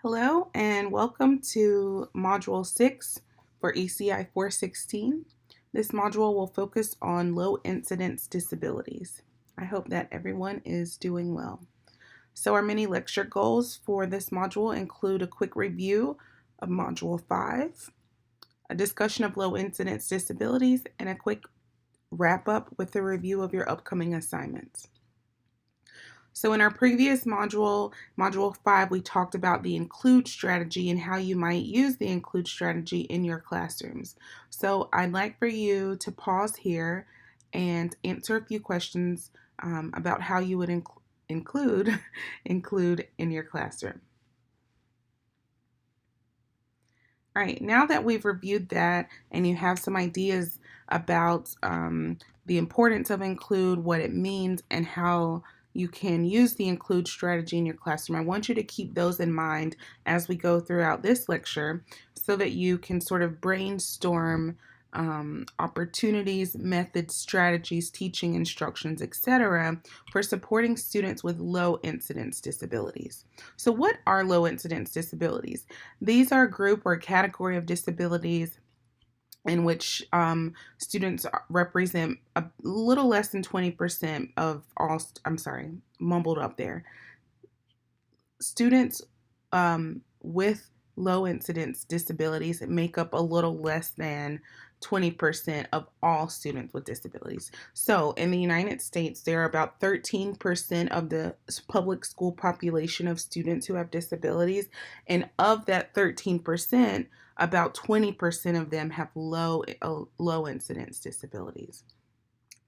Hello and welcome to Module 6 for ECI 416. This module will focus on low incidence disabilities. I hope that everyone is doing well. So our mini lecture goals for this module include a quick review of Module 5, a discussion of low incidence disabilities, and a quick wrap up with a review of your upcoming assignments. So in our previous module, Module 5, we talked about the include strategy and how you might use the include strategy in your classrooms. So I'd like for you to pause here and answer a few questions about how you would include in your classroom. All right, now that we've reviewed that and you have some ideas about the importance of include, what it means, and how you can use the include strategy in your classroom, I want you to keep those in mind as we go throughout this lecture so that you can sort of brainstorm opportunities, methods, strategies, teaching instructions, etc. for supporting students with low incidence disabilities. So what are low incidence disabilities? These are a group or a category of disabilities in which students represent a little less than 20% of all, mumbled up there. Students with low incidence disabilities make up a little less than 20% of all students with disabilities. So in the United States, there are about 13% of the public school population of students who have disabilities. And of that 13%, about 20% of them have low incidence disabilities.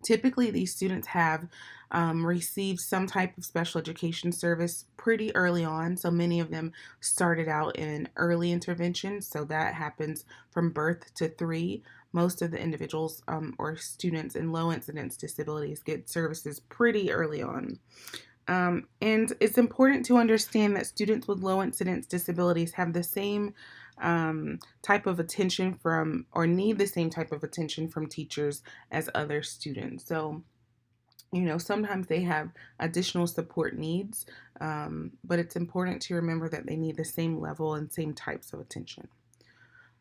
Typically, these students have received some type of special education service pretty early on. So many of them started out in early intervention. So that happens from birth to 3. Most of the individuals or students in low incidence disabilities get services pretty early on. And it's important to understand that students with low incidence disabilities have the same type of attention from, or need the same type of attention from teachers as other students. So, sometimes they have additional support needs, but it's important to remember that they need the same level and same types of attention.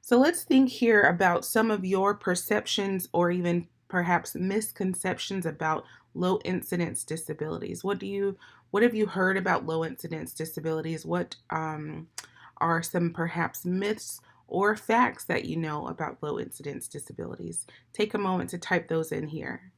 So let's think here about some of your perceptions or even perhaps misconceptions about low incidence disabilities. What have you heard about low incidence disabilities? What are some perhaps myths or facts that you know about low incidence disabilities? Take a moment to type those in here.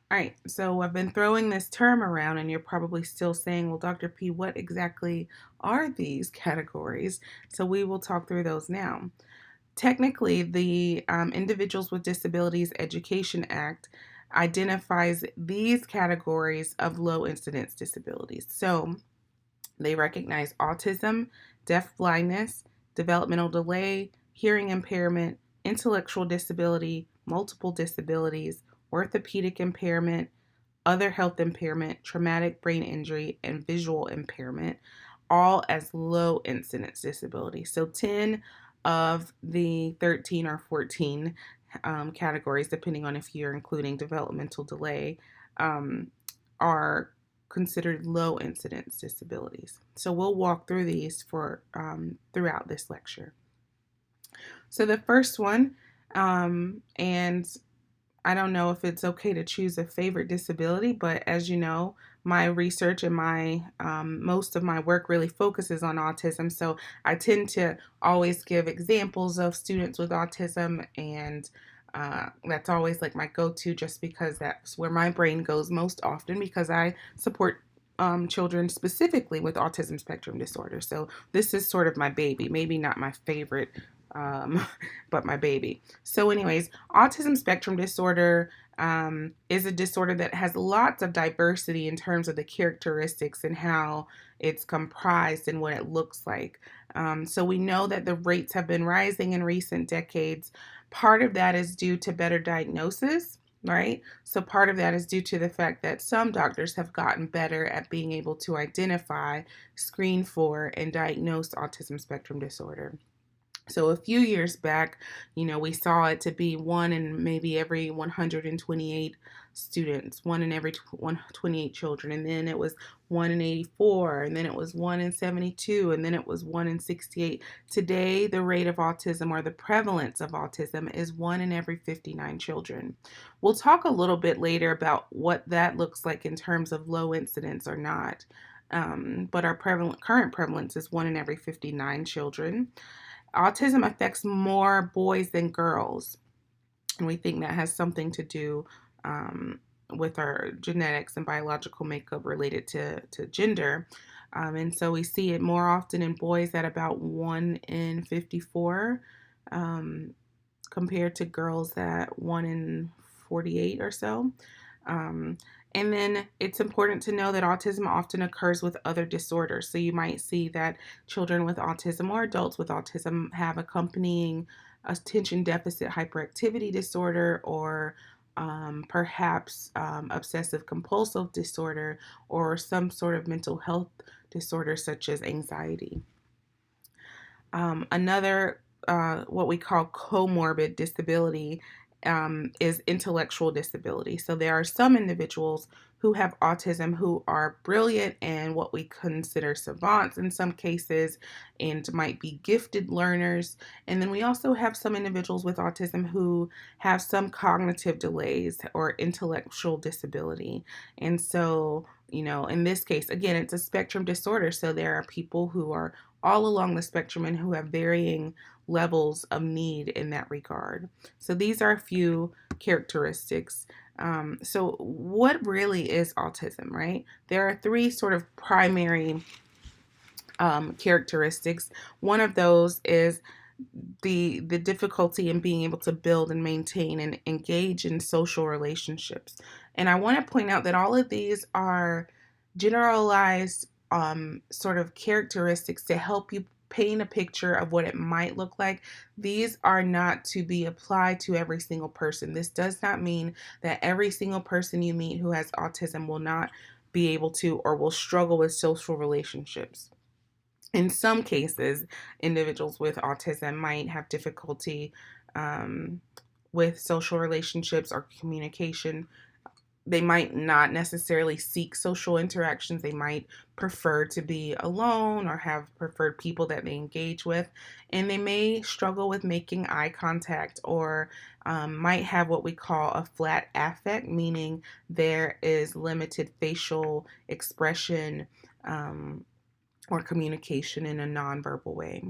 All right, so I've been throwing this term around and you're probably still saying, well, Dr. P, what exactly are these categories? So we will talk through those now. Technically, the Individuals with Disabilities Education Act identifies these categories of low incidence disabilities. So they recognize autism, deaf blindness, developmental delay, hearing impairment, intellectual disability, multiple disabilities, orthopedic impairment, other health impairment, traumatic brain injury, and visual impairment, all as low incidence disabilities. So 10 of the 13 or 14 categories, depending on if you're including developmental delay, are considered low incidence disabilities. So we'll walk through these for throughout this lecture. So the first one, and I don't know if it's okay to choose a favorite disability, but as you know, my research and my most of my work really focuses on autism. So I tend to always give examples of students with autism, and that's always like my go-to, just because that's where my brain goes most often, because I support children specifically with autism spectrum disorder. So this is sort of my baby, maybe not my favorite, but my baby. So anyways, autism spectrum disorder is a disorder that has lots of diversity in terms of the characteristics and how it's comprised and what it looks like. So we know that the rates have been rising in recent decades. Part of that is due to better diagnosis, right? So part of that is due to the fact that some doctors have gotten better at being able to identify, screen for, and diagnose autism spectrum disorder. So a few years back, we saw it to be one in maybe every 128 students, one in every 128 children, and then it was one in 84, and then it was one in 72, and then it was one in 68. Today, the rate of autism or the prevalence of autism is one in every 59 children. We'll talk a little bit later about what that looks like in terms of low incidence or not. But our current prevalence is one in every 59 children. Autism affects more boys than girls, and we think that has something to do um, with our genetics and biological makeup related to gender. And so we see it more often in boys at about 1 in 54, um, compared to girls at 1 in 48 or so. Um, and then it's important to know that autism often occurs with other disorders. So you might see that children with autism or adults with autism have accompanying attention deficit hyperactivity disorder, or perhaps obsessive compulsive disorder, or some sort of mental health disorder such as anxiety. Another, what we call comorbid disability, is intellectual disability. So there are some individuals who have autism who are brilliant and what we consider savants in some cases, and might be gifted learners. And then we also have some individuals with autism who have some cognitive delays or intellectual disability. And so, in this case, again, it's a spectrum disorder. So there are people who are all along the spectrum and who have varying levels of need in that regard. So these are a few characteristics. So what really is autism, right? There are three sort of primary characteristics. One of those is the difficulty in being able to build and maintain and engage in social relationships. And I want to point out that all of these are generalized sort of characteristics to help you paint a picture of what it might look like. These are not to be applied to every single person. This does not mean that every single person you meet who has autism will not be able to or will struggle with social relationships. In some cases, individuals with autism might have difficulty um, with social relationships or communication. They might not necessarily seek social interactions. They might prefer to be alone or have preferred people that they engage with. And they may struggle with making eye contact, or might have what we call a flat affect, meaning there is limited facial expression or communication in a nonverbal way.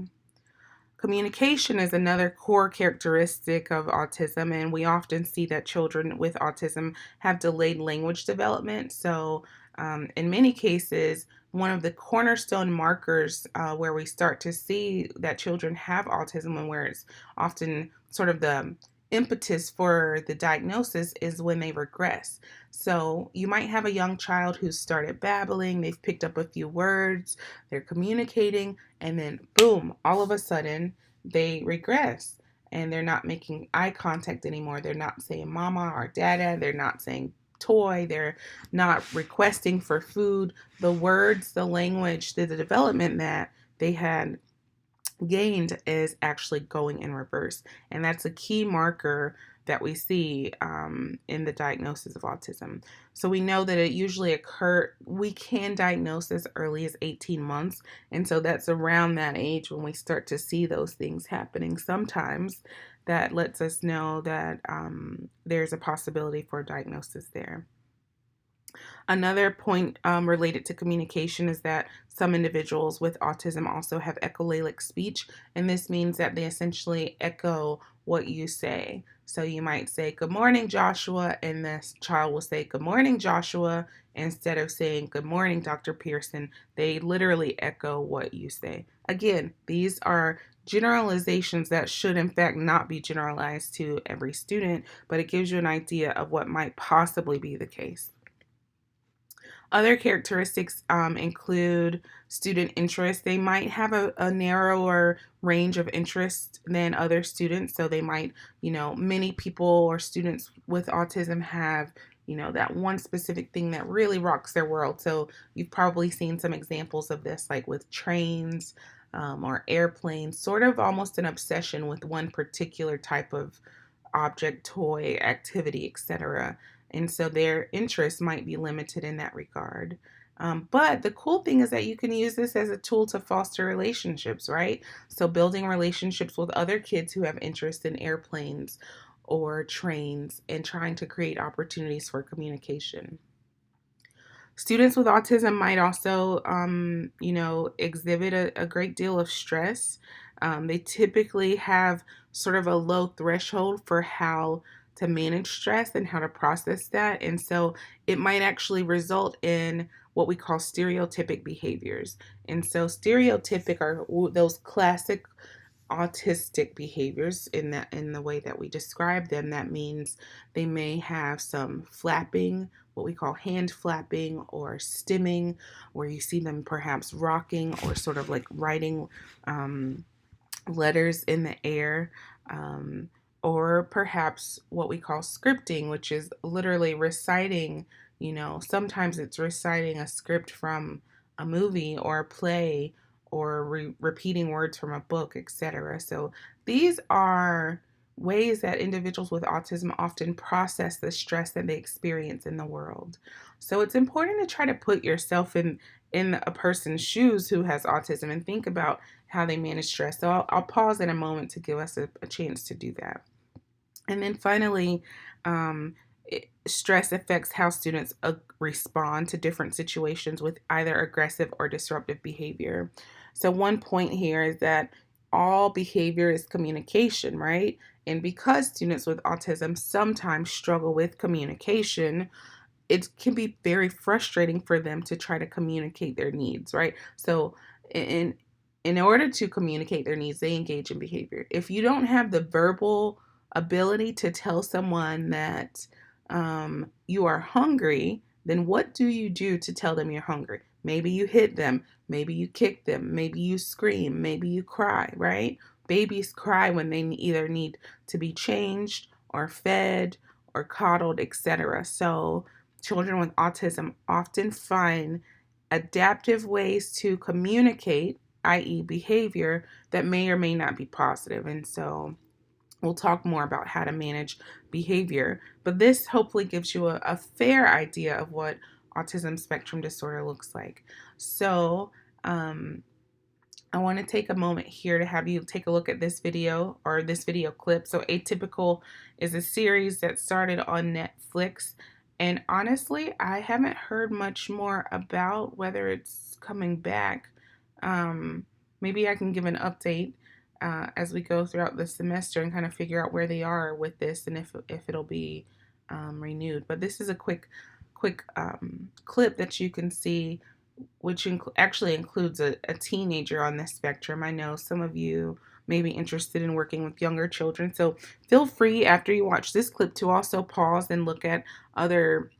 Communication is another core characteristic of autism, and we often see that children with autism have delayed language development. So, in many cases, one of the cornerstone markers where we start to see that children have autism, and where it's often sort of the impetus for the diagnosis, is when they regress. So, you might have a young child who started babbling, they've picked up a few words, they're communicating, and then boom, all of a sudden they regress and they're not making eye contact anymore. They're not saying mama or dada. They're not saying toy. They're not requesting for food. The words, the language, the development that they had gained is actually going in reverse. And that's a key marker that we see in the diagnosis of autism. So we know that it usually we can diagnose as early as 18 months. And so that's around that age when we start to see those things happening. Sometimes that lets us know that there's a possibility for a diagnosis there. Another point related to communication is that some individuals with autism also have echolalic speech, and this means that they essentially echo what you say. So you might say, "Good morning, Joshua," and this child will say, "Good morning, Joshua," instead of saying, "Good morning, Dr. Pearson." They literally echo what you say. Again, these are generalizations that should, in fact, not be generalized to every student, but it gives you an idea of what might possibly be the case. Other characteristics include student interest. They might have a narrower range of interest than other students. So they might, many people or students with autism have, that one specific thing that really rocks their world. So you've probably seen some examples of this, like with trains, or airplanes, sort of almost an obsession with one particular type of object, toy, activity, etc. And so their interest might be limited in that regard. But the cool thing is that you can use this as a tool to foster relationships, right? So building relationships with other kids who have interest in airplanes or trains and trying to create opportunities for communication. Students with autism might also, exhibit a great deal of stress. They typically have sort of a low threshold for how to manage stress and how to process that. And so it might actually result in what we call stereotypic behaviors. And so stereotypic are those classic autistic behaviors in the way that we describe them. That means they may have some flapping, what we call hand flapping, or stimming, where you see them perhaps rocking or sort of like writing letters in the air, or perhaps what we call scripting, which is literally reciting. Sometimes it's reciting a script from a movie or a play, or repeating words from a book, etc. So these are ways that individuals with autism often process the stress that they experience in the world. So it's important to try to put yourself in a person's shoes who has autism and think about how they manage stress. So I'll pause in a moment to give us a chance to do that. And then finally, um, stress affects how students respond to different situations with either aggressive or disruptive behavior. So, one point here is that all behavior is communication, right? And because students with autism sometimes struggle with communication, it can be very frustrating for them to try to communicate their needs, right? So, in in order to communicate their needs, they engage in behavior. If you don't have the verbal ability to tell someone that you are hungry, then what do you do to tell them you're hungry? Maybe you hit them, maybe you kick them, maybe you scream, maybe you cry, right? Babies cry when they either need to be changed or fed or coddled, etc. So, children with autism often find adaptive ways to communicate, i.e., behavior, that may or may not be positive. And so we'll talk more about how to manage behavior. But this hopefully gives you a fair idea of what autism spectrum disorder looks like. So, I want to take a moment here to have you take a look at this video or this video clip. So, Atypical is a series that started on Netflix. And honestly, I haven't heard much more about whether it's coming back. Um, Maybe I can give an update as we go throughout the semester and kind of figure out where they are with this and if it'll be renewed. But this is a quick clip that you can see, which actually includes a teenager on the spectrum. I know some of you may be interested in working with younger children, so feel free after you watch this clip to also pause and look at other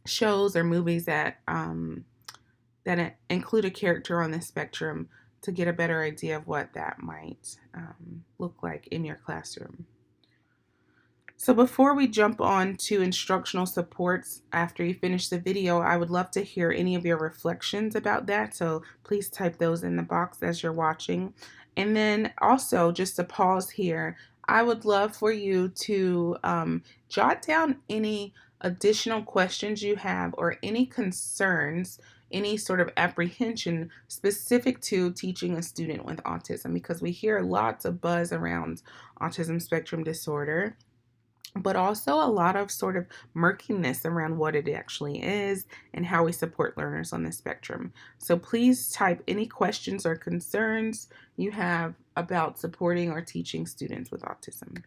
shows or movies that include a character on the spectrum to get a better idea of what that might look like in your classroom. So before we jump on to instructional supports after you finish the video, I would love to hear any of your reflections about that. So please type those in the box as you're watching. And then also, just to pause here, I would love for you to jot down any additional questions you have or any concerns, any sort of apprehension specific to teaching a student with autism, because we hear lots of buzz around autism spectrum disorder, but also a lot of sort of murkiness around what it actually is and how we support learners on the spectrum. So please type any questions or concerns you have about supporting or teaching students with autism.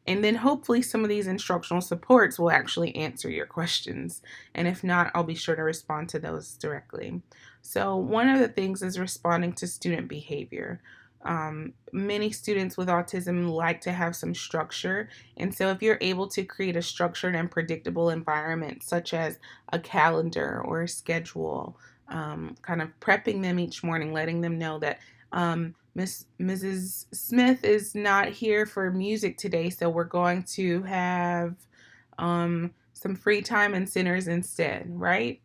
And then hopefully some of these instructional supports will actually answer your questions. And if not, I'll be sure to respond to those directly. So one of the things is responding to student behavior. Many students with autism like to have some structure. And so if you're able to create a structured and predictable environment, such as a calendar or a schedule, kind of prepping them each morning, letting them know that Mrs. Smith is not here for music today, so we're going to have some free time and centers instead, right?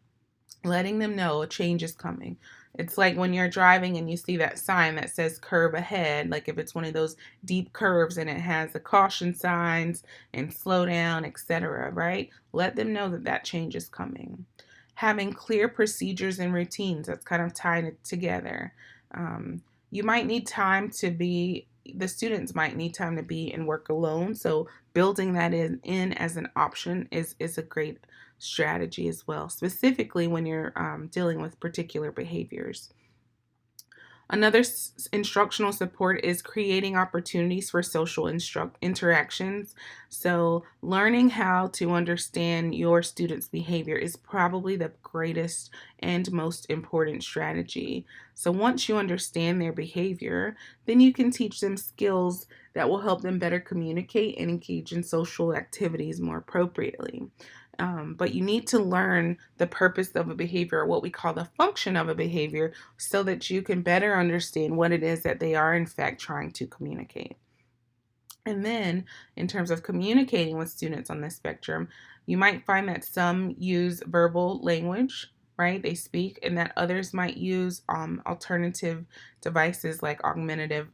Letting them know a change is coming. It's like when you're driving and you see that sign that says curve ahead, like if it's one of those deep curves and it has the caution signs and slow down, etc., right? Let them know that that change is coming. Having clear procedures and routines, that's kind of tying it together. Um, you might need time to be, the students might need time to be and work alone. So building that in as an option is a great strategy as well, specifically when you're dealing with particular behaviors. Another instructional support is creating opportunities for social interactions. So, learning how to understand your students' behavior is probably the greatest and most important strategy. So, once you understand their behavior, then you can teach them skills that will help them better communicate and engage in social activities more appropriately. But you need to learn the purpose of a behavior, or what we call the function of a behavior, so that you can better understand what it is that they are, in fact, trying to communicate. And then, in terms of communicating with students on the spectrum, you might find that some use verbal language, right? They speak, and that others might use alternative devices like alternative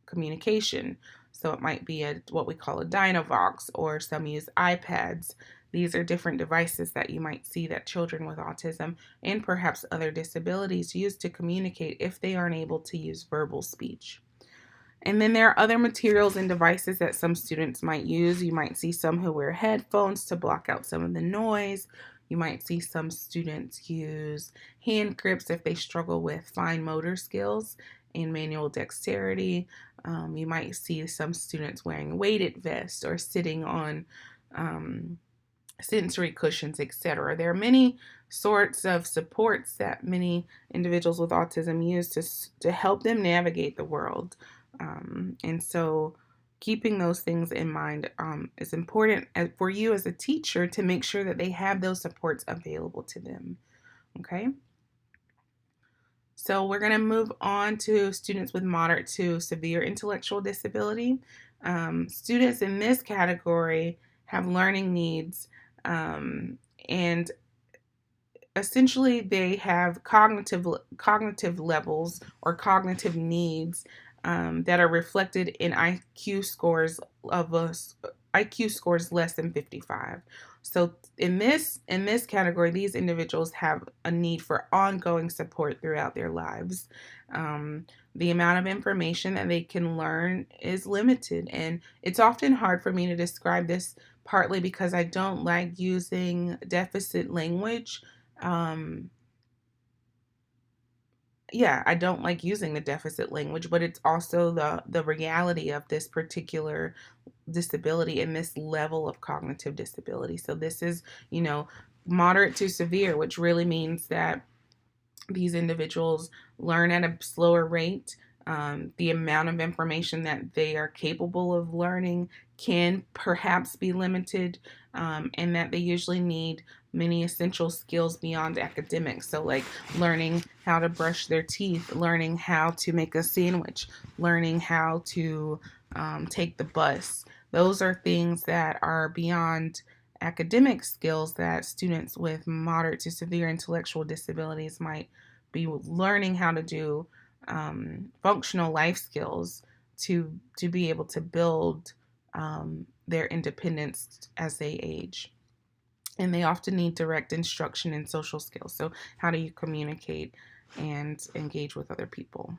communication. So it might be what we call a Dynavox, or some use iPads. These are different devices that you might see that children with autism and perhaps other disabilities use to communicate if they aren't able to use verbal speech. And then there are other materials and devices that some students might use. You might see some who wear headphones to block out some of the noise. You might see some students use hand grips if they struggle with fine motor skills and manual dexterity. You might see some students wearing weighted vests or sitting on sensory cushions, etc. There are many sorts of supports that many individuals with autism use to help them navigate the world. And so keeping those things in mind is important for you as a teacher to make sure that they have those supports available to them. Okay. So we're going to move on to students with moderate to severe intellectual disability. Students in this category have learning needs, and essentially they have cognitive levels or cognitive needs that are reflected in IQ scores less than 55. So in this category, these individuals have a need for ongoing support throughout their lives. The amount of information that they can learn is limited, and it's often hard for me to describe this, partly because I don't like using deficit language. um, yeah, I don't like using the deficit language, but it's also the reality of this particular disability and this level of cognitive disability. So this is, moderate to severe, which really means that these individuals learn at a slower rate. The amount of information that they are capable of learning can perhaps be limited, and that they usually need many essential skills beyond academics. So, like learning how to brush their teeth, learning how to make a sandwich, learning how to take the bus. Those are things that are beyond academic skills that students with moderate to severe intellectual disabilities might be learning how to do, functional life skills to be able to build their independence as they age. And they often need direct instruction in social skills. So how do you communicate and engage with other people?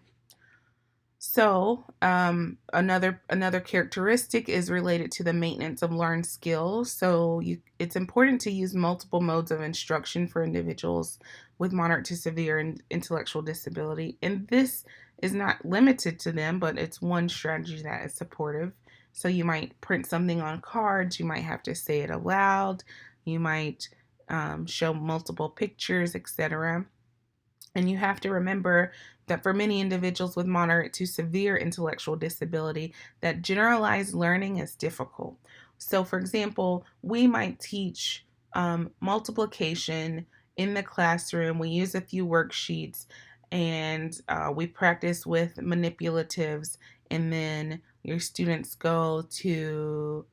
So another characteristic is related to the maintenance of learned skills. So it's important to use multiple modes of instruction for individuals with moderate to severe intellectual disability. And this is not limited to them, but it's one strategy that is supportive. So you might print something on cards. You might have to say it aloud. You might show multiple pictures, etc. And you have to remember that for many individuals with moderate to severe intellectual disability, that generalized learning is difficult. So, for example, we might teach multiplication in the classroom. We use a few worksheets, and we practice with manipulatives, and then your students go to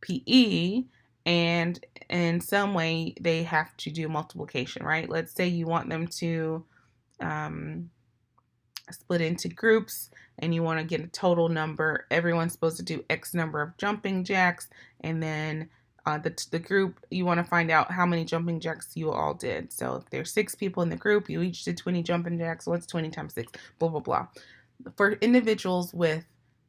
PE and in some way they have to do multiplication, right? Let's say you want them to um, split into groups and you want to get a total number. Everyone's supposed to do X number of jumping jacks, and then the group, you want to find out how many jumping jacks you all did. So if there's 6 people in the group, you each did 20 jumping jacks. So what's 20 times 6? Blah, blah, blah. For individuals with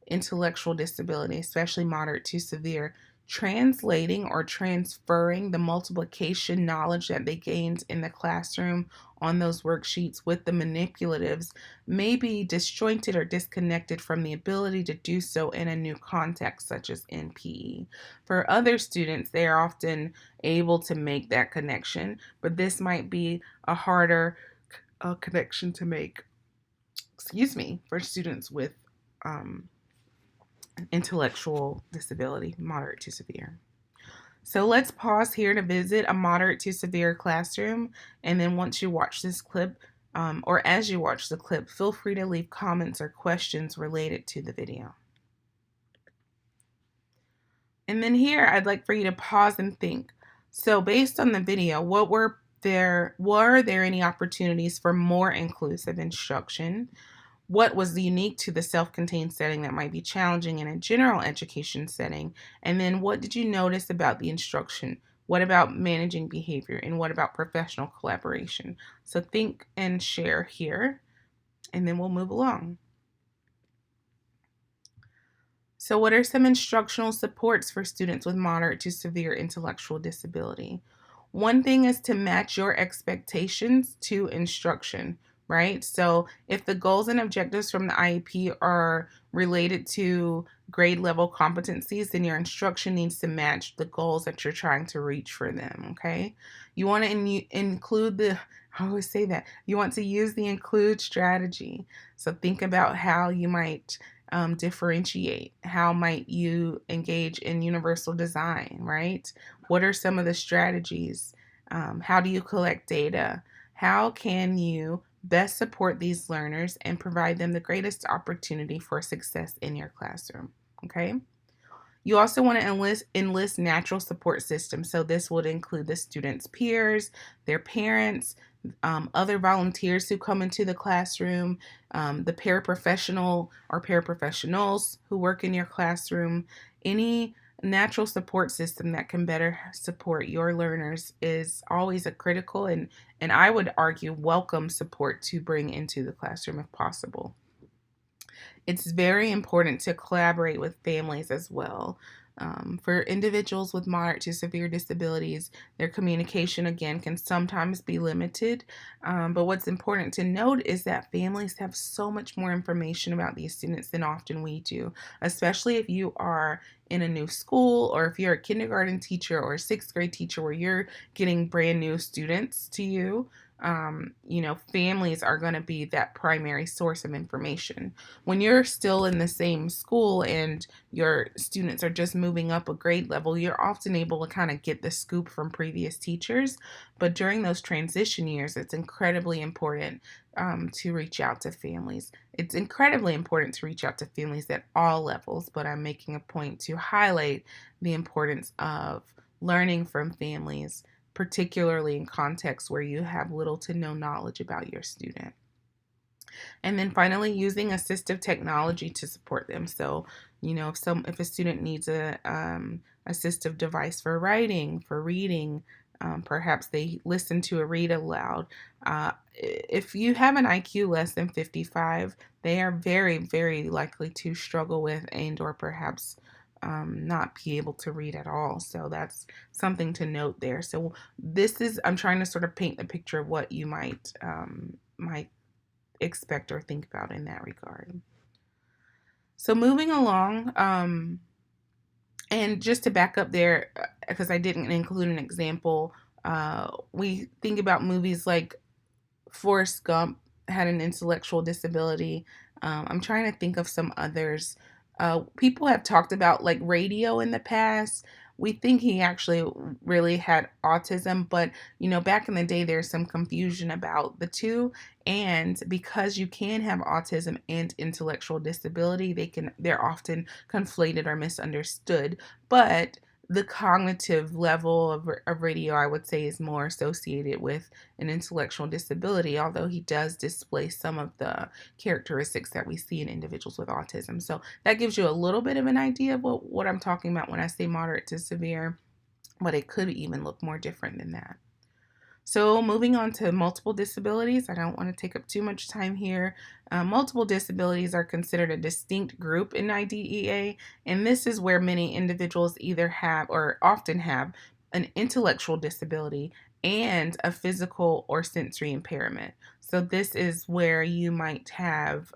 intellectual disability, especially moderate to severe, translating or transferring the multiplication knowledge that they gained in the classroom on those worksheets with the manipulatives may be disjointed or disconnected from the ability to do so in a new context, such as in PE. For other students, they are often able to make that connection, but this might be a harder connection to make, for students with intellectual disability, moderate to severe. So let's pause here to visit a moderate to severe classroom. And then once you watch this clip, or as you watch the clip, feel free to leave comments or questions related to the video. And then here, I'd like for you to pause and think. So based on the video, were there any opportunities for more inclusive instruction? What was unique to the self-contained setting that might be challenging in a general education setting? And then what did you notice about the instruction? What about managing behavior? And what about professional collaboration? So think and share here, and then we'll move along. So what are some instructional supports for students with moderate to severe intellectual disability? One thing is to match your expectations to instruction, right? So if the goals and objectives from the IEP are related to grade level competencies, then your instruction needs to match the goals that you're trying to reach for them, okay? You want to include I always say that, you want to use the include strategy. So think about how you might differentiate. How might you engage in universal design, right? What are some of the strategies? How do you collect data? How can you best support these learners and provide them the greatest opportunity for success in your classroom? Okay. You also want to enlist natural support systems. So this would include the students' peers, their parents, other volunteers who come into the classroom, the paraprofessional or paraprofessionals who work in your classroom. Any natural support system that can better support your learners is always a critical and I would argue welcome support to bring into the classroom if possible. It's very important to collaborate with families as well. For individuals with moderate to severe disabilities, their communication, again, can sometimes be limited. But what's important to note is that families have so much more information about these students than often we do, especially if you are in a new school or if you're a kindergarten teacher or a 6th grade teacher where you're getting brand new students to you. Families are going to be that primary source of information. When you're still in the same school and your students are just moving up a grade level, you're often able to kind of get the scoop from previous teachers. But during those transition years, it's incredibly important to reach out to families. It's incredibly important to reach out to families at all levels, but I'm making a point to highlight the importance of learning from families, particularly in contexts where you have little to no knowledge about your student. And then finally, using assistive technology to support them. So, if a student needs a assistive device for writing, for reading, perhaps they listen to a read aloud. If you have an IQ less than 55, they are very, very likely to struggle with and/or perhaps not be able to read at all. So that's something to note there. So I'm trying to sort of paint the picture of what you might expect or think about in that regard. So moving along, and just to back up there, because I didn't include an example, we think about movies like Forrest Gump had an intellectual disability. I'm trying to think of some others. People have talked about like Radio in the past. We think he actually really had autism, but back in the day, there's some confusion about the two. And because you can have autism and intellectual disability, they're often conflated or misunderstood. But the cognitive level of radio, I would say, is more associated with an intellectual disability, although he does display some of the characteristics that we see in individuals with autism. So that gives you a little bit of an idea of what I'm talking about when I say moderate to severe, but it could even look more different than that. So, moving on to multiple disabilities, I don't want to take up too much time here. Multiple disabilities are considered a distinct group in IDEA, and this is where many individuals either have or often have an intellectual disability and a physical or sensory impairment. So, this is where you might have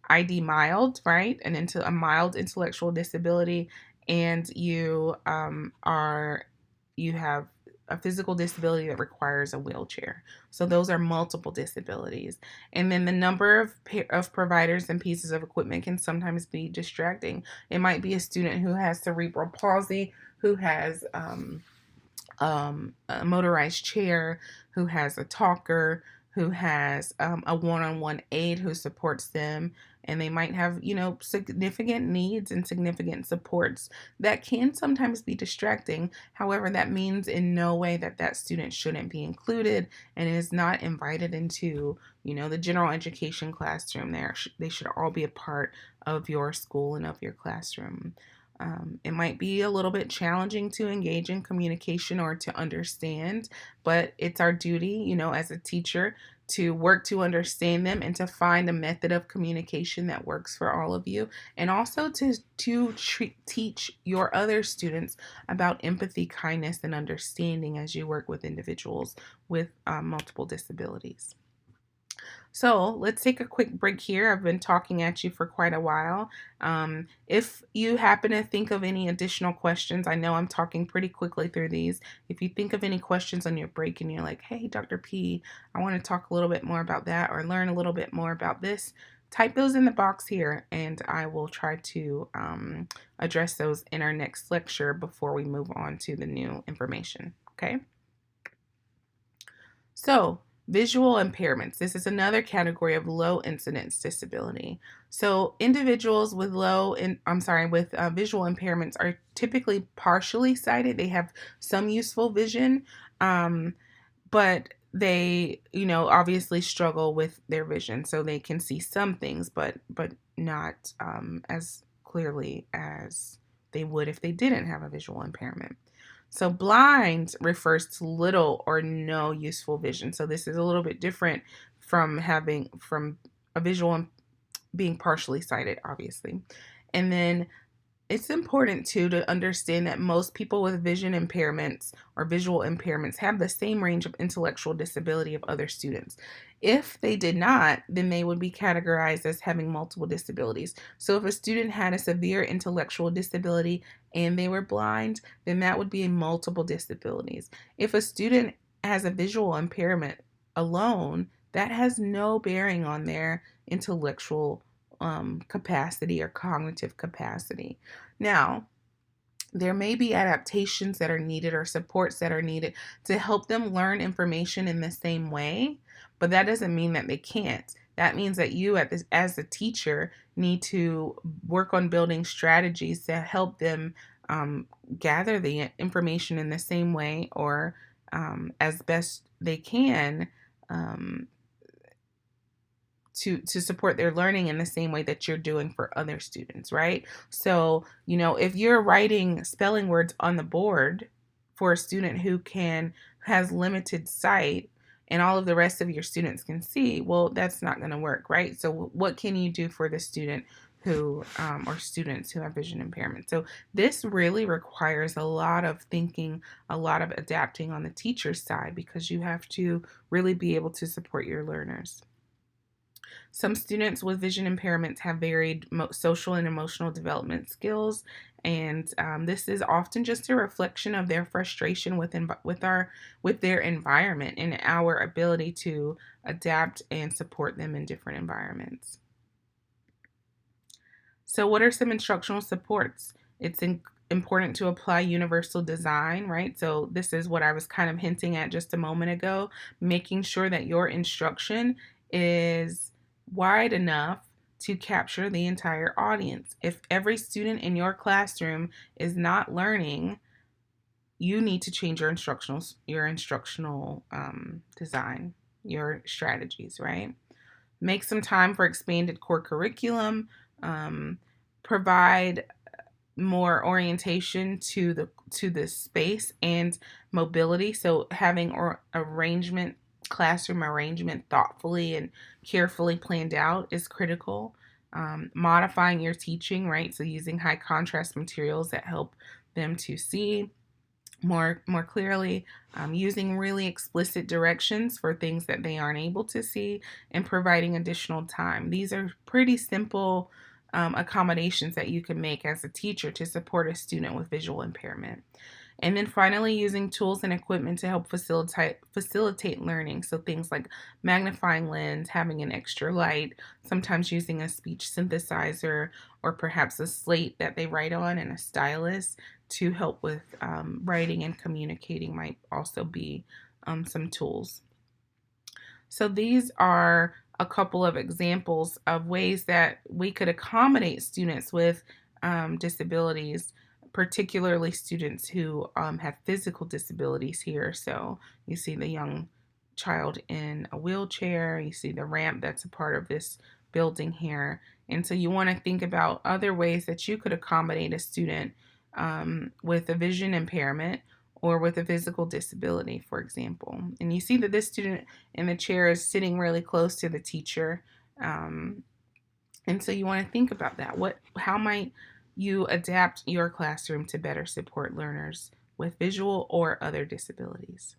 ID mild, right? A mild intellectual disability, and you have a physical disability that requires a wheelchair. So those are multiple disabilities. And then the number of providers and pieces of equipment can sometimes be distracting. It might be a student who has cerebral palsy, who has a motorized chair, who has a talker, who has a one-on-one aide who supports them, and they might have, significant needs and significant supports that can sometimes be distracting. However, that means in no way that that student shouldn't be included and is not invited into, the general education classroom. They should all be a part of your school and of your classroom. It might be a little bit challenging to engage in communication or to understand, but it's our duty, as a teacher, to work to understand them and to find a method of communication that works for all of you, and also to teach your other students about empathy, kindness, and understanding as you work with individuals with multiple disabilities. So let's take a quick break here. I've been talking at you for quite a while. If you happen to think of any additional questions, I know I'm talking pretty quickly through these. If you think of any questions on your break and you're like, hey, Dr. P, I want to talk a little bit more about that or learn a little bit more about this, type those in the box here and I will try to address those in our next lecture before we move on to the new information. Okay? So, visual impairments. This is another category of low incidence disability. So, individuals with visual impairments are typically partially sighted. They have some useful vision, but they, obviously struggle with their vision. So they can see some things, but not as clearly as they would if they didn't have a visual impairment. So blind refers to little or no useful vision. So this is a little bit different from a visual being partially sighted, obviously. And then it's important too to understand that most people with vision impairments or visual impairments have the same range of intellectual disability of other students. If they did not, then they would be categorized as having multiple disabilities. So if a student had a severe intellectual disability and they were blind, then that would be multiple disabilities. If a student has a visual impairment alone, that has no bearing on their intellectual capacity or cognitive capacity. Now, there may be adaptations that are needed or supports that are needed to help them learn information in the same way, but that doesn't mean that they can't. That means that you, as a teacher, need to work on building strategies to help them gather the information in the same way or as best they can to support their learning in the same way that you're doing for other students, right? So, if you're writing spelling words on the board for a student who has limited sight and all of the rest of your students can see, well, that's not going to work, right? So what can you do for the student who or students who have vision impairment? So this really requires a lot of thinking, a lot of adapting on the teacher's side, because you have to really be able to support your learners. Some students with vision impairments have varied social and emotional development skills, and this is often just a reflection of their frustration with their environment and our ability to adapt and support them in different environments. So, what are some instructional supports? It's important to apply universal design, right? So this is what I was kind of hinting at just a moment ago, making sure that your instruction is wide enough to capture the entire audience. If every student in your classroom is not learning, you need to change your instructional design, your strategies, right? Make some time for expanded core curriculum. Provide more orientation to the space and mobility. So having classroom arrangement thoughtfully and carefully planned out is critical. Modifying your teaching, right? So using high contrast materials that help them to see more clearly, using really explicit directions for things that they aren't able to see, and providing additional time. These are pretty simple accommodations that you can make as a teacher to support a student with visual impairment. And then finally, using tools and equipment to help facilitate learning. So things like magnifying lens, having an extra light, sometimes using a speech synthesizer, or perhaps a slate that they write on and a stylus to help with writing and communicating might also be some tools. So these are a couple of examples of ways that we could accommodate students with disabilities, particularly students who have physical disabilities here. So you see the young child in a wheelchair, you see the ramp that's a part of this building here. And so you want to think about other ways that you could accommodate a student with a vision impairment or with a physical disability, for example. And you see that this student in the chair is sitting really close to the teacher. And so you want to think about that. How might you adapt your classroom to better support learners with visual or other disabilities?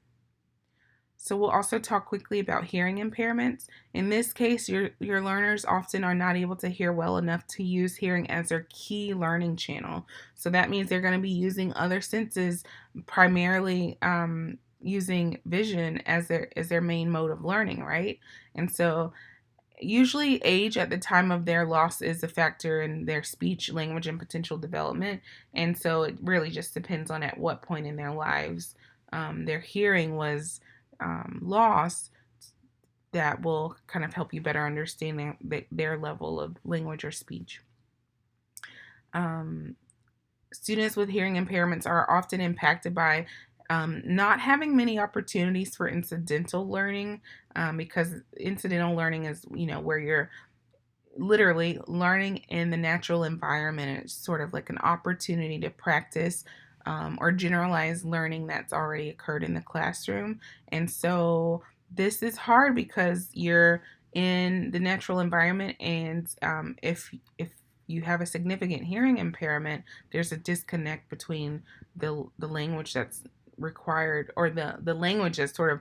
So we'll also talk quickly about hearing impairments. In this case, your learners often are not able to hear well enough to use hearing as their key learning channel. So that means they're going to be using other senses, primarily using vision as their main mode of learning, right? And so usually age at the time of their loss is a factor in their speech, language, and potential development. And so it really just depends on at what point in their lives their hearing was lost. That will kind of help you better understand their level of language or speech. Students with hearing impairments are often impacted by not having many opportunities for incidental learning, because incidental learning is, where you're literally learning in the natural environment. It's sort of like an opportunity to practice or generalized learning that's already occurred in the classroom. And so this is hard because you're in the natural environment, and if you have a significant hearing impairment, there's a disconnect between the language that's required, or the language that's sort of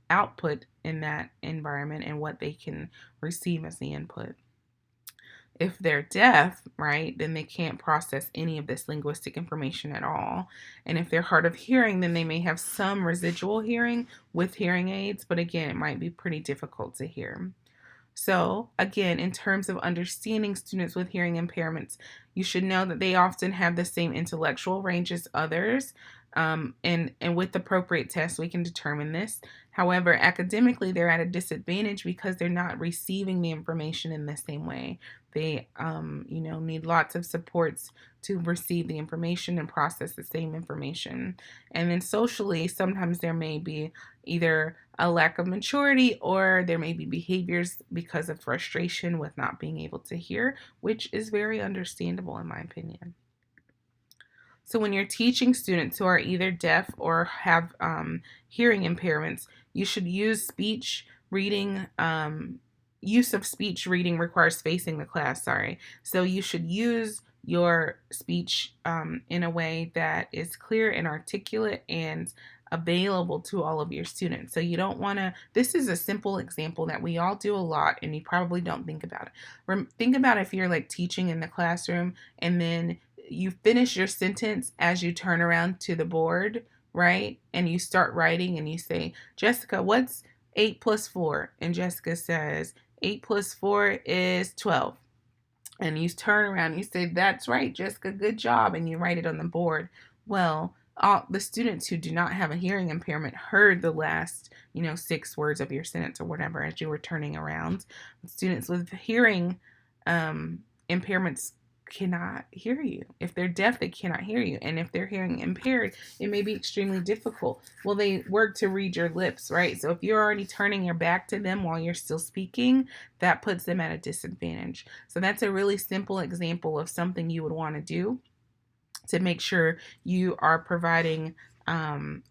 output in that environment, and what they can receive as the input. If they're deaf, right, then they can't process any of this linguistic information at all. And if they're hard of hearing, then they may have some residual hearing with hearing aids, but again, it might be pretty difficult to hear. So again, in terms of understanding students with hearing impairments, you should know that they often have the same intellectual range as others. And with appropriate tests, we can determine this. However, academically, they're at a disadvantage because they're not receiving the information in the same way. They, need lots of supports to receive the information and process the same information. And then socially, sometimes there may be either a lack of maturity, or there may be behaviors because of frustration with not being able to hear, which is very understandable in my opinion. So when you're teaching students who are either deaf or have hearing impairments, you should use speech reading. Use of speech reading requires facing the class, sorry. So you should use your speech in a way that is clear and articulate and available to all of your students. So you don't want to, this is a simple example that we all do a lot and you probably don't think about it. Think about if you're like teaching in the classroom and then you finish your sentence as you turn around to the board, right? And you start writing and you say, Jessica, what's 8 plus 4? And Jessica says, 8 plus 4 is 12. And you turn around and you say, that's right, Jessica, good job. And you write it on the board. Well, all the students who do not have a hearing impairment heard the last, 6 words of your sentence or whatever as you were turning around. Students with hearing impairments cannot hear you. If they're deaf, they cannot hear you. And if they're hearing impaired, it may be extremely difficult. Well, they work to read your lips, right? So if you're already turning your back to them while you're still speaking, that puts them at a disadvantage. So that's a really simple example of something you would want to do to make sure you are providing an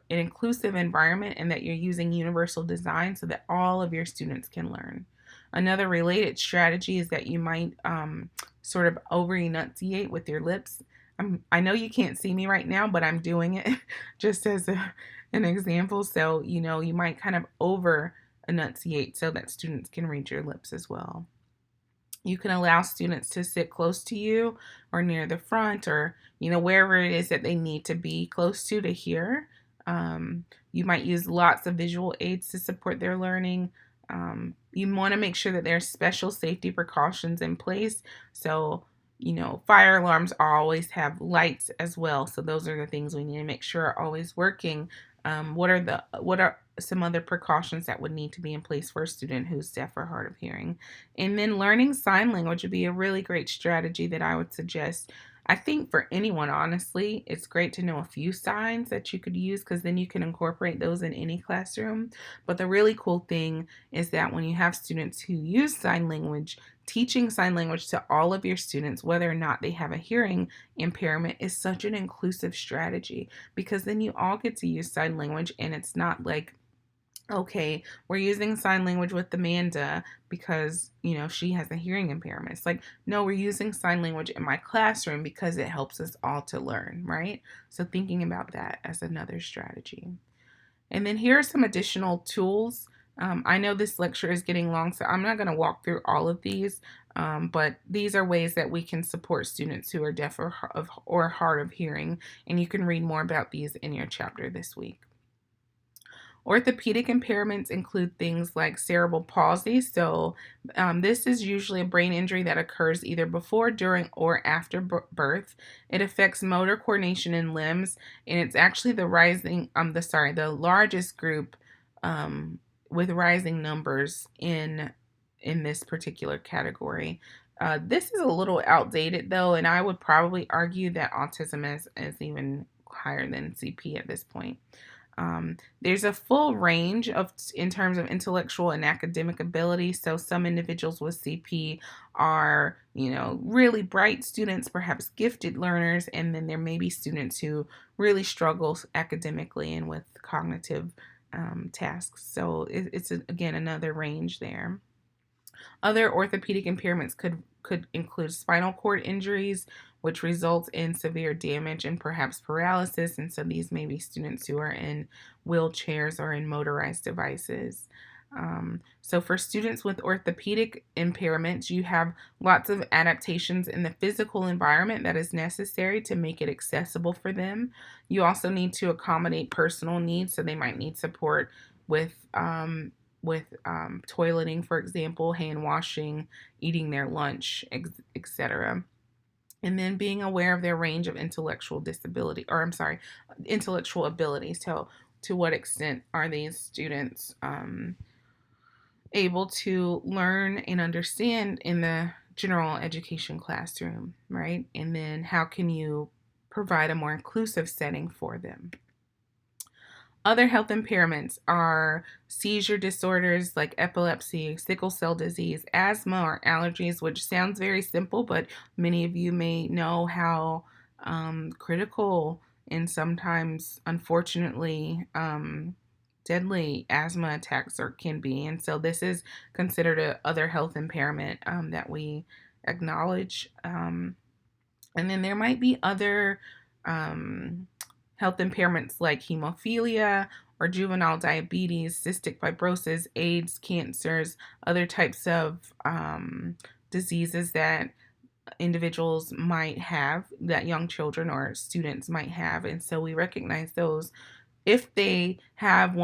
inclusive environment and that you're using universal design so that all of your students can learn. Another related strategy is that you might sort of over enunciate with your lips. I know you can't see me right now, but I'm doing it just as an example. So, you might kind of over enunciate so that students can read your lips as well. You can allow students to sit close to you or near the front or, wherever it is that they need to be close to hear. You might use lots of visual aids to support their learning. You want to make sure that there's special safety precautions in place. So, fire alarms always have lights as well. So those are the things we need to make sure are always working. What are some other precautions that would need to be in place for a student who's deaf or hard of hearing? And then learning sign language would be a really great strategy that I would suggest. I think for anyone, honestly, it's great to know a few signs that you could use because then you can incorporate those in any classroom. But the really cool thing is that when you have students who use sign language, teaching sign language to all of your students, whether or not they have a hearing impairment, is such an inclusive strategy because then you all get to use sign language and it's not like, okay, we're using sign language with Amanda because, she has a hearing impairment. It's like, no, we're using sign language in my classroom because it helps us all to learn, right? So thinking about that as another strategy. And then here are some additional tools. I know this lecture is getting long, so I'm not going to walk through all of these, but these are ways that we can support students who are deaf or hard of hearing, and you can read more about these in your chapter this week. Orthopedic impairments include things like cerebral palsy. So this is usually a brain injury that occurs either before, during, or after birth. It affects motor coordination in limbs, and it's actually the largest group with rising numbers in this particular category. This is a little outdated though, and I would probably argue that autism is even higher than CP at this point. There's a full range in terms of intellectual and academic ability. So some individuals with CP are, really bright students, perhaps gifted learners, and then there may be students who really struggle academically and with cognitive tasks. So it's again another range there. Other orthopedic impairments could include spinal cord injuries, which results in severe damage and perhaps paralysis. And so these may be students who are in wheelchairs or in motorized devices. So for students with orthopedic impairments, you have lots of adaptations in the physical environment that is necessary to make it accessible for them. You also need to accommodate personal needs, so they might need support with toileting, for example, hand washing, eating their lunch, etc. And then being aware of their range of intellectual ability. So to what extent are these students able to learn and understand in the general education classroom, right? And then how can you provide a more inclusive setting for them? Other health impairments are seizure disorders like epilepsy, sickle cell disease, asthma, or allergies, which sounds very simple, but many of you may know how critical and sometimes, unfortunately, deadly asthma attacks can be. And so this is considered a other health impairment that we acknowledge. And then there might be other health impairments like hemophilia or juvenile diabetes, cystic fibrosis, AIDS, cancers, other types of diseases that individuals might have, that young children or students might have. And so we recognize those if they have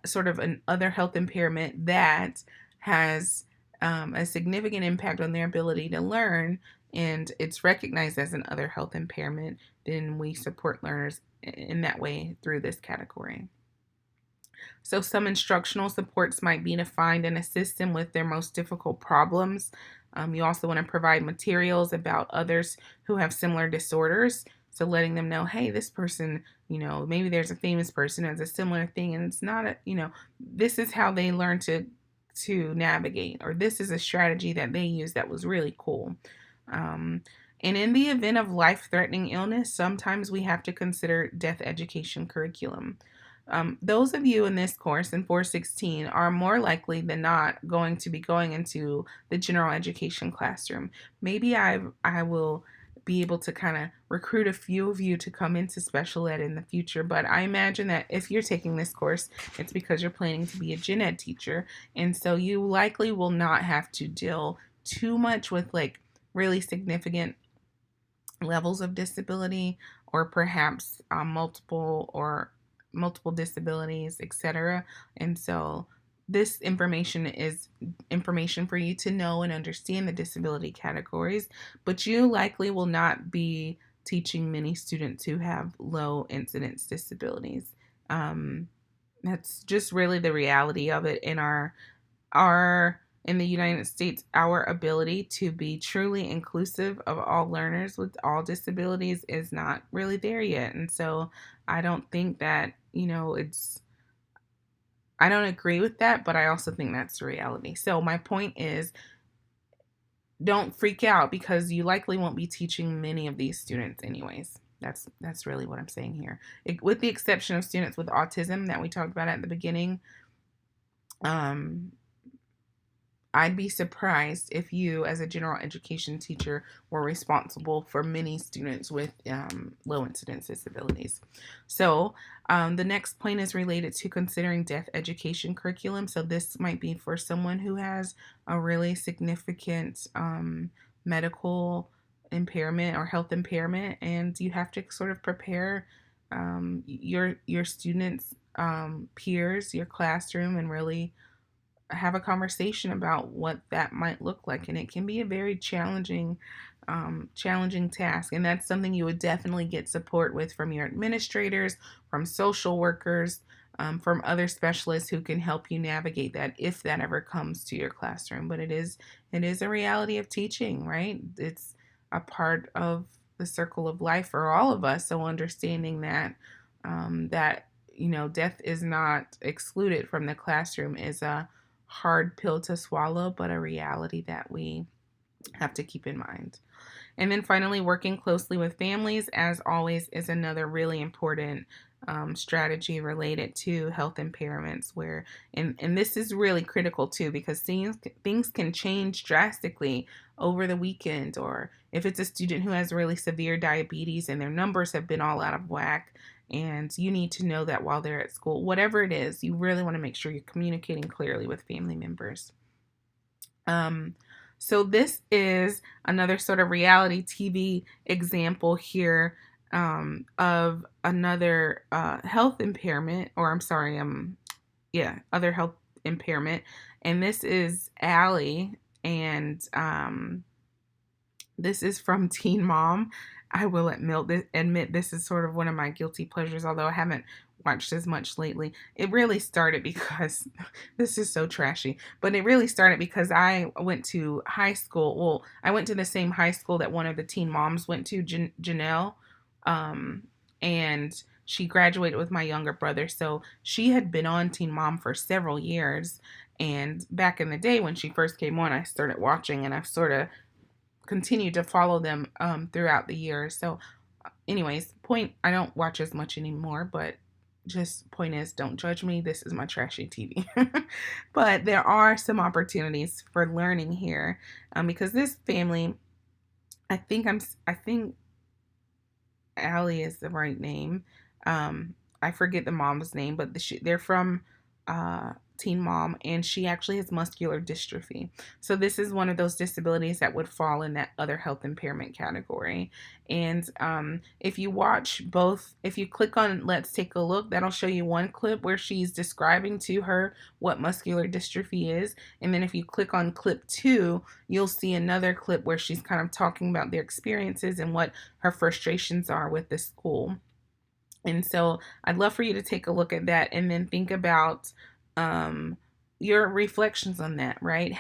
sort of an other health impairment that has a significant impact on their ability to learn, and it's recognized as an other health impairment, then we support learners in that way through this category. So, some instructional supports might be to find and assist them with their most difficult problems. You also want to provide materials about others who have similar disorders. So, letting them know, hey, this person, maybe there's a famous person who has a similar thing, and it's not this is how they learn to navigate, or this is a strategy that they use that was really cool. And in the event of life-threatening illness, sometimes we have to consider death education curriculum. Those of you in this course in 416 are more likely than not going to be going into the general education classroom. Maybe I will be able to kind of recruit a few of you to come into special ed in the future, but I imagine that if you're taking this course, it's because you're planning to be a gen ed teacher, and so you likely will not have to deal too much with like really significant levels of disability, or perhaps multiple disabilities, etc. And so this information is information for you to know and understand the disability categories, but you likely will not be teaching many students who have low incidence disabilities. That's just really the reality of it in our in the United States. Our ability to be truly inclusive of all learners with all disabilities is not really there yet. And so I don't think that, I don't agree with that, but I also think that's the reality. So my point is, don't freak out because you likely won't be teaching many of these students anyways. That's really what I'm saying here. With the exception of students with autism that we talked about at the beginning, um, I'd be surprised if you, as a general education teacher, were responsible for many students with low incidence disabilities. So, the next point is related to considering deaf education curriculum. So, this might be for someone who has a really significant medical impairment or health impairment, and you have to sort of prepare your students' peers, your classroom, and really have a conversation about what that might look like. And it can be a very challenging task, and that's something you would definitely get support with from your administrators, from social workers, from other specialists who can help you navigate that if that ever comes to your classroom. But it is a reality of teaching, right? It's a part of the circle of life for all of us. So understanding that death is not excluded from the classroom is a hard pill to swallow, but a reality that we have to keep in mind. And then finally, working closely with families, as always, is another really important strategy related to health impairments. And this is really critical too, because things can change drastically over the weekend, or if it's a student who has really severe diabetes and their numbers have been all out of whack, and you need to know that while they're at school, whatever it is, you really want to make sure you're communicating clearly with family members. So this is another sort of reality TV example here of another health impairment, or I'm sorry, other health impairment. And this is Allie, and this is from Teen Mom. I will admit this is sort of one of my guilty pleasures, although I haven't watched as much lately. It really started because this is so trashy, but it really started because I went to high school. Well, I went to the same high school that one of the teen moms went to, Janelle, and she graduated with my younger brother. So she had been on Teen Mom for several years. And back in the day when she first came on, I started watching, and I've sort of continued to follow them throughout the years. So anyways, I don't watch as much anymore, but just point is, don't judge me. This is my trashy TV. But there are some opportunities for learning here, because this family, I think Allie is the right name. I forget the mom's name, but they're from Teen Mom, and she actually has muscular dystrophy. So this is one of those disabilities that would fall in that other health impairment category. And if you click on Let's Take a Look, that'll show you one clip where she's describing to her what muscular dystrophy is. And then if you click on clip 2, you'll see another clip where she's kind of talking about their experiences and what her frustrations are with the school. And so I'd love for you to take a look at that and then think about um, your reflections on that, right?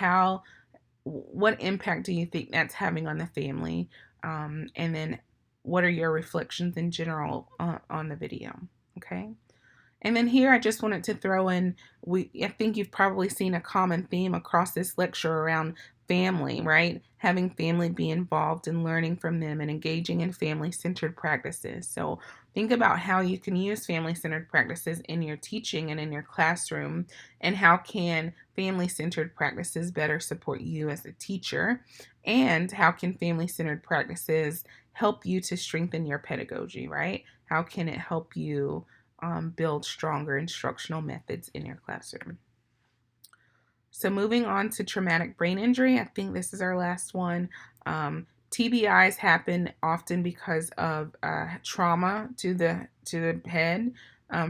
What impact do you think that's having on the family? And then what are your reflections in general on the video? Okay. And then here I just wanted to throw in, I think you've probably seen a common theme across this lecture around family, right? Having family be involved in learning from them and engaging in family-centered practices. So think about how you can use family-centered practices in your teaching and in your classroom, and how can family-centered practices better support you as a teacher, and how can family-centered practices help you to strengthen your pedagogy, right? How can it help you build stronger instructional methods in your classroom? So moving on to traumatic brain injury, I think this is our last one. TBIs happen often because of trauma to the head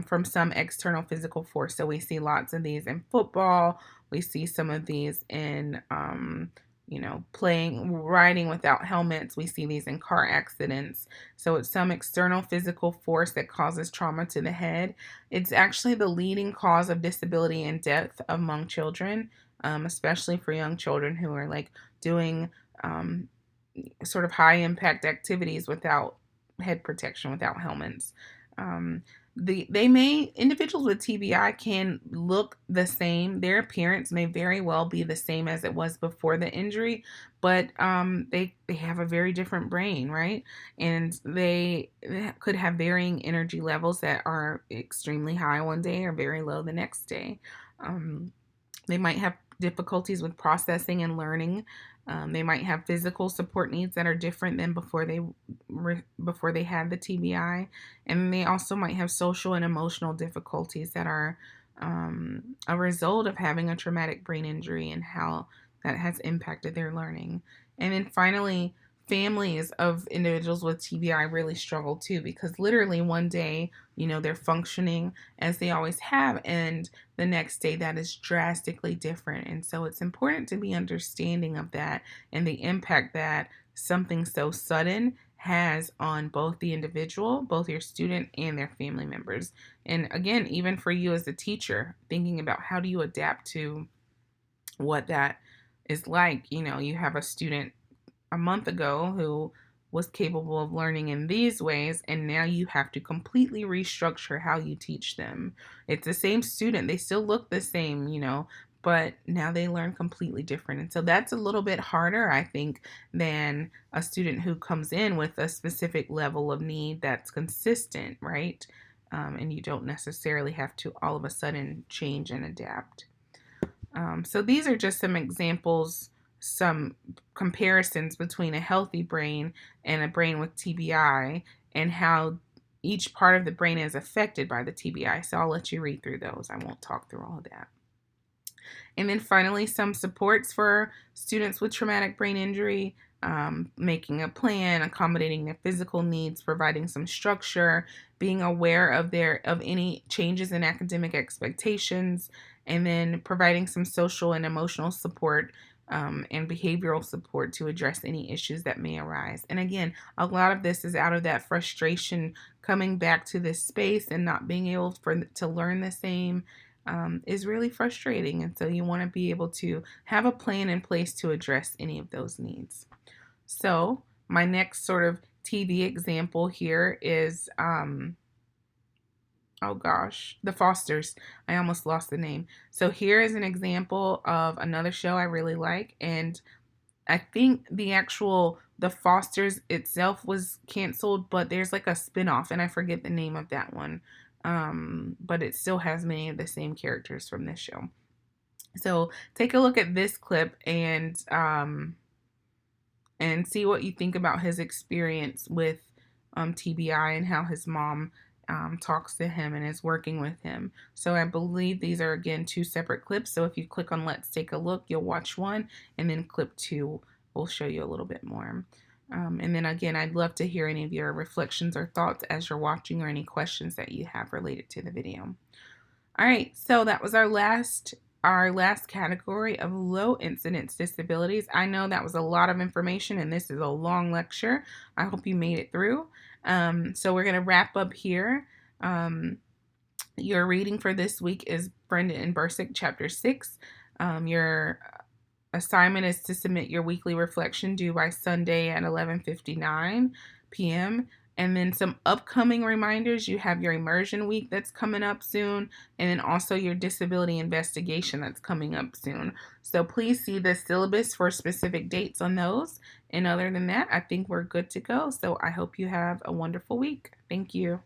from some external physical force. So we see lots of these in football. We see some of these in riding without helmets. We see these in car accidents. So it's some external physical force that causes trauma to the head. It's actually the leading cause of disability and death among children, especially for young children who are like doing um, sort of high impact activities without head protection, without helmets. Um, Individuals with TBI can look the same. Their appearance may very well be the same as it was before the injury, but they have a very different brain, right? And they could have varying energy levels that are extremely high one day or very low the next day. They might have difficulties with processing and learning. They might have physical support needs that are different than before they had the TBI, and they also might have social and emotional difficulties that are a result of having a traumatic brain injury and how that has impacted their learning. And then finally, families of individuals with TBI really struggle too, because literally one day, they're functioning as they always have, and the next day that is drastically different. And so it's important to be understanding of that and the impact that something so sudden has on both the individual, both your student and their family members. And again, even for you as a teacher, thinking about how do you adapt to what that is like. You have a student a month ago who was capable of learning in these ways, and now you have to completely restructure how you teach them. It's the same student, they still look the same, but now they learn completely different. And so that's a little bit harder, I think, than a student who comes in with a specific level of need that's consistent, right? And you don't necessarily have to all of a sudden change and adapt. So these are just some examples, some comparisons between a healthy brain and a brain with TBI, and how each part of the brain is affected by the TBI. So I'll let you read through those. I won't talk through all of that. And then finally, some supports for students with traumatic brain injury, making a plan, accommodating their physical needs, providing some structure, being aware of any changes in academic expectations, and then providing some social and emotional support and behavioral support to address any issues that may arise. And again, a lot of this is out of that frustration coming back to this space and not being able to learn the same. Is really frustrating. And so you want to be able to have a plan in place to address any of those needs. So my next sort of TV example here is, The Fosters. I almost lost the name. So here is an example of another show I really like. And I think The Fosters itself was canceled, but there's like a spinoff, and I forget the name of that one. But it still has many of the same characters from this show. So take a look at this clip and see what you think about his experience with TBI and how his mom talks to him and is working with him. So I believe these are, again, two separate clips. So if you click on Let's Take a Look, you'll watch one, and then clip 2 will show you a little bit more. And then again, I'd love to hear any of your reflections or thoughts as you're watching, or any questions that you have related to the video. All right, so that was our last category of low incidence disabilities. I know that was a lot of information, and this is a long lecture. I hope you made it through. So we're going to wrap up here. Your reading for this week is Brenda and Bursick, Chapter 6. Your assignment is to submit your weekly reflection due by Sunday at 11:59 p.m. And then some upcoming reminders. You have your immersion week that's coming up soon, and then also your disability investigation that's coming up soon. So please see the syllabus for specific dates on those. And other than that, I think we're good to go. So I hope you have a wonderful week. Thank you.